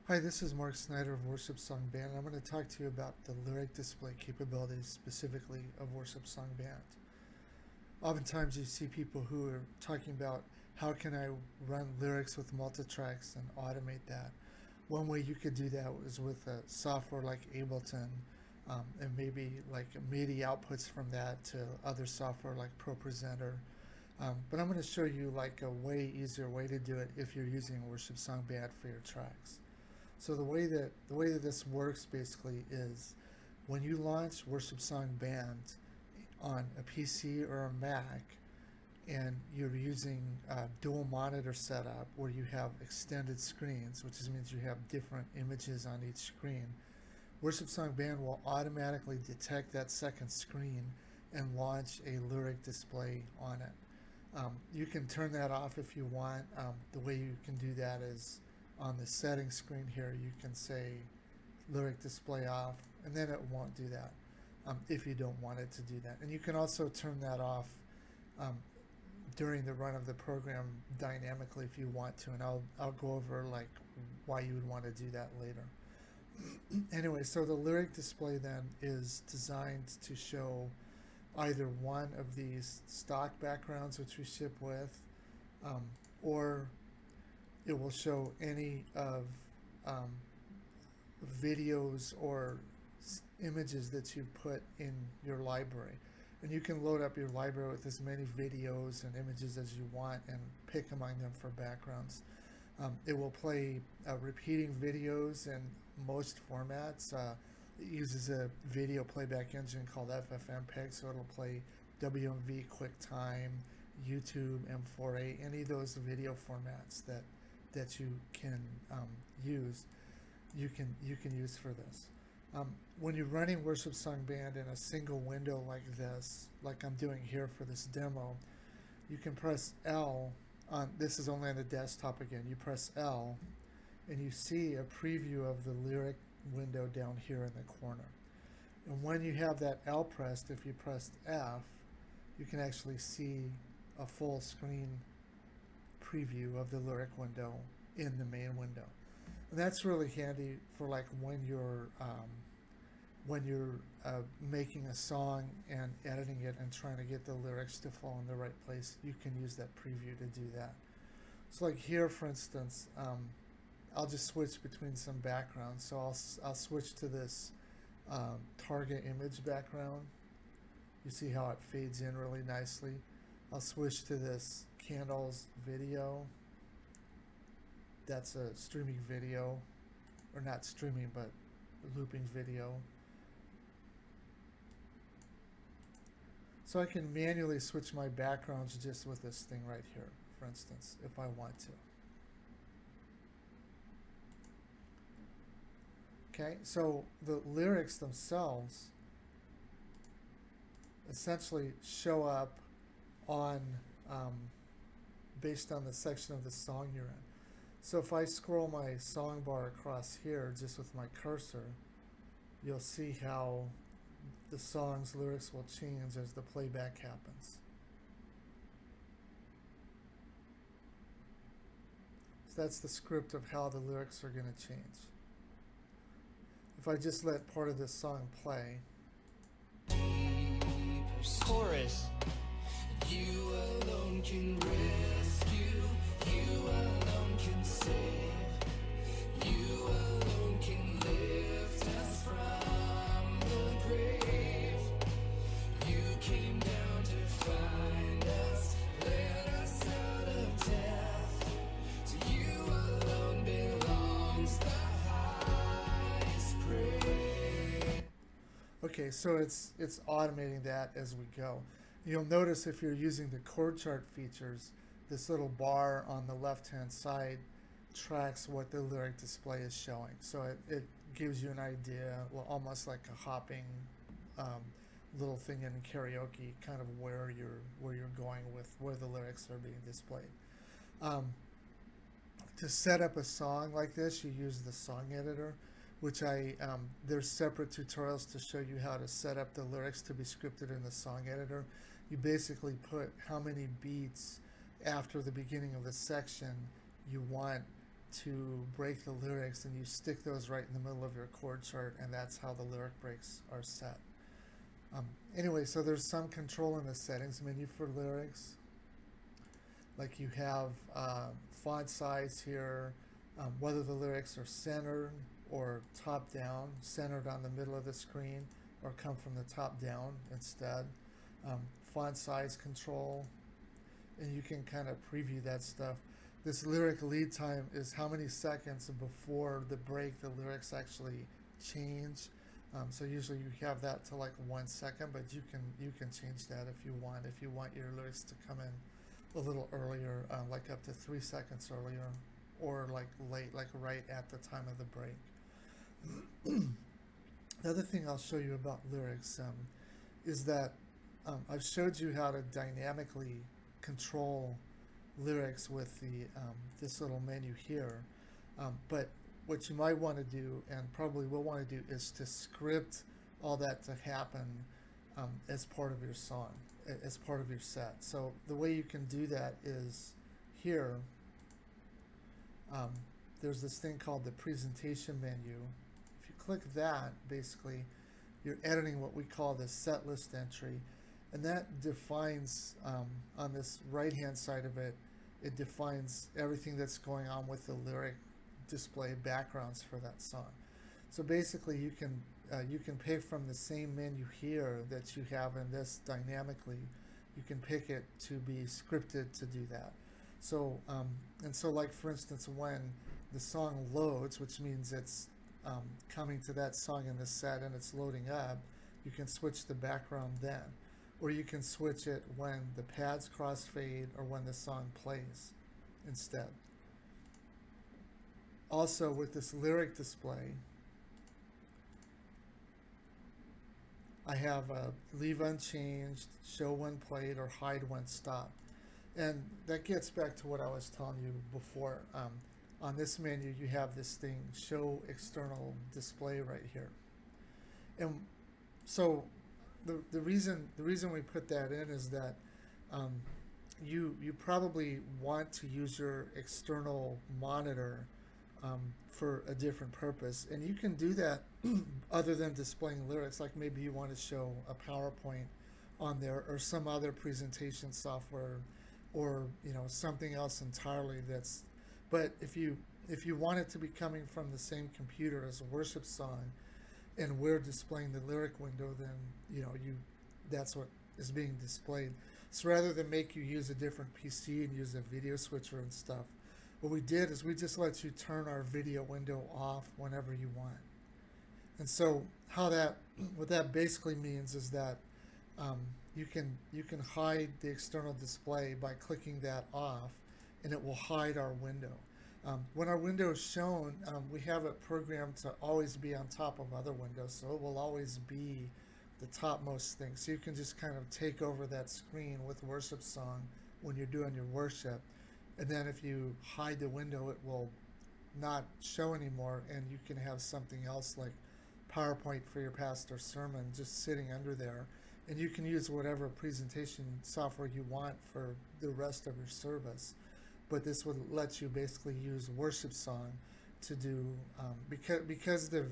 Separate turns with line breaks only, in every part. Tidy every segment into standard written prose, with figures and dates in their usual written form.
Hi, this is Mark Snyder of Worshipsong Band, and I'm going to talk to you about the lyric display capabilities specifically of Worshipsong Band. Oftentimes you see people who are talking about how can I run lyrics with multitracks and automate that. One way you could do that is with a software like Ableton, and maybe like MIDI outputs from that to other software like ProPresenter. But I'm going to show you like a way easier way to do it if you're using Worshipsong Band for your tracks. So the way that this works basically is when you launch Worshipsong Band on a PC or a Mac and you're using a dual monitor setup where you have extended screens, which means you have different images on each screen, Worshipsong Band will automatically detect that second screen and launch a lyric display on it. You can turn that off if you want. The way you can do that is on the settings screen here, you can say lyric display off, and then it won't do that if you don't want it to do that. And you can also turn that off um, during the run of the program dynamically if you want to, and I'll go over like why you would want to do that later. Anyway, so the lyric display then is designed to show either one of these stock backgrounds which we ship with, um, or it will show any of um, videos or images that you've put in your library. And you can load up your library with as many videos and images as you want and pick among them for backgrounds. It will play repeating videos in most formats. It uses a video playback engine called FFmpeg, so it'll play WMV, QuickTime, YouTube, M4A, any of those video formats that you can use, you can use for this. When you're running Worshipsong Band in a single window like this, like I'm doing here for this demo, you can press L on, this is only on the desktop again, you press L and you see a preview of the lyric window down here in the corner. And when you have that L pressed, if you pressed F, you can actually see a full screen preview of the lyric window in the main window. And that's really handy for like when you're making a song and editing it and trying to get the lyrics to fall in the right place. You can use that preview to do that. So like here, for instance, I'll just switch between some backgrounds. So I'll switch to this target image background. You see how it fades in really nicely. I'll switch to this candles video. That's a streaming video, or not streaming, but looping video. So I can manually switch my backgrounds just with this thing right here, for instance, if I want to. Okay, so the lyrics themselves essentially show up on based on the section of the song you're in. So if I scroll my song bar across here just with my cursor, you'll see how the song's lyrics will change as the playback happens. So that's the script of how the lyrics are going to change. If I just let part of this song play.
Chorus. You alone can rescue, you alone can save, you alone can lift us from the grave. You came down to find us, let us out of death. To you alone belongs the highest praise.
Okay, so it's automating that as we go. You'll notice if you're using the chord chart features, this little bar on the left-hand side tracks what the lyric display is showing. So it gives you an idea, well, almost like a hopping little thing in karaoke, kind of where you're going with where the lyrics are being displayed. To set up a song like this, you use the song editor, which there's separate tutorials to show you how to set up the lyrics to be scripted in the song editor. You basically put how many beats after the beginning of the section you want to break the lyrics, and you stick those right in the middle of your chord chart, and that's how the lyric breaks are set. Anyway, so there's some control in the settings menu for lyrics. Like you have font size here, whether the lyrics are centered or top down, centered on the middle of the screen, or come from the top down instead. Font size control, and you can kind of preview that stuff. This lyric lead time is how many seconds before the break the lyrics actually change. So usually you have that to like 1 second, but you can change that if you want. If you want your lyrics to come in a little earlier, like up to 3 seconds earlier, or like late, like right at the time of the break. The other thing I'll show you about lyrics is that I've showed you how to dynamically control lyrics with the this little menu here, but what you might want to do, and probably will want to do, is to script all that to happen as part of your song, as part of your set. So the way you can do that is here. There's this thing called the presentation menu. If you click that, basically you're editing what we call the set list entry, and that defines on this right hand side of it, it defines everything that's going on with the lyric display backgrounds for that song. So basically you can pick from the same menu here that you have in this dynamically. You can pick it to be scripted to do that. So and so, like for instance, when the song loads, which means it's coming to that song in the set and it's loading up, you can switch the background then, or you can switch it when the pads crossfade or when the song plays instead. Also, with this lyric display, I have a leave unchanged, show when played, or hide when stopped. And that gets back to what I was telling you before. On this menu, you have this thing, show external display, right here. And so the reason we put that in is that you probably want to use your external monitor for a different purpose, and you can do that other than displaying lyrics. Like maybe you want to show a PowerPoint on there, or some other presentation software, or something else entirely. But if you want it to be coming from the same computer as a worship song, and we're displaying the lyric window, then that's what is being displayed. So rather than make you use a different PC and use a video switcher and stuff, what we did is we just let you turn our video window off whenever you want. And so what that basically means is that you can hide the external display by clicking that off, and it will hide our window. When our window is shown, we have it programmed to always be on top of other windows, so it will always be the topmost thing. So you can just kind of take over that screen with Worshipsong when you're doing your worship. And then if you hide the window, it will not show anymore, and you can have something else like PowerPoint for your pastor's sermon just sitting under there. And you can use whatever presentation software you want for the rest of your service. But this would let you basically use Worshipsong to do, because the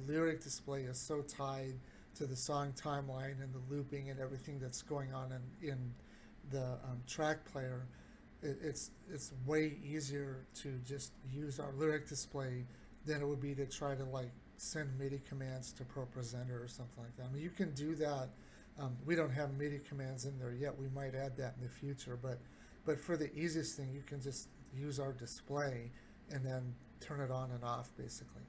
lyric display is so tied to the song timeline and the looping and everything that's going on in the track player. It's way easier to just use our lyric display than it would be to try to like send MIDI commands to ProPresenter or something like that. I mean, you can do that. We don't have MIDI commands in there yet. We might add that in the future, but for the easiest thing, you can just use our display and then turn it on and off basically.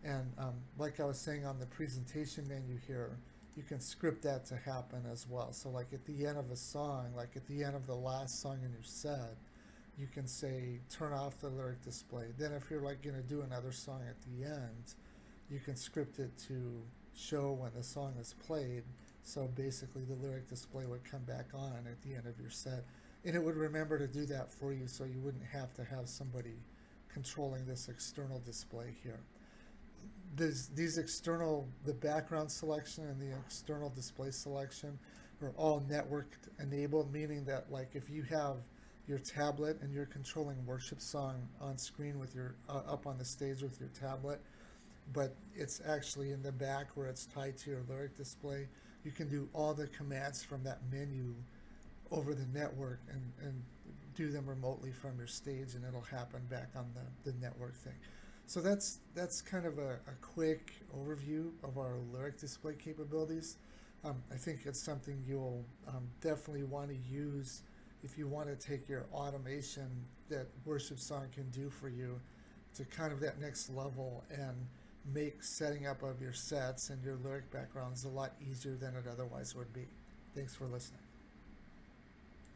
And like I was saying on the presentation menu here, you can script that to happen as well. So like at the end of a song, like at the end of the last song in your set, you can say turn off the lyric display. Then if you're like going to do another song at the end, you can script it to show when the song is played. So basically the lyric display would come back on at the end of your set, and it would remember to do that for you, so you wouldn't have to have somebody controlling this external display here. These external, the background selection and the external display selection are all networked enabled, meaning that like if you have your tablet and you're controlling Worshipsong on screen with your up on the stage with your tablet, but it's actually in the back where it's tied to your lyric display, you can do all the commands from that menu over the network and do them remotely from your stage, and it'll happen back on the network thing. So that's kind of a quick overview of our lyric display capabilities. I think it's something you'll definitely want to use if you want to take your automation that Worshipsong can do for you to kind of that next level and make setting up of your sets and your lyric backgrounds a lot easier than it otherwise would be. Thanks for listening.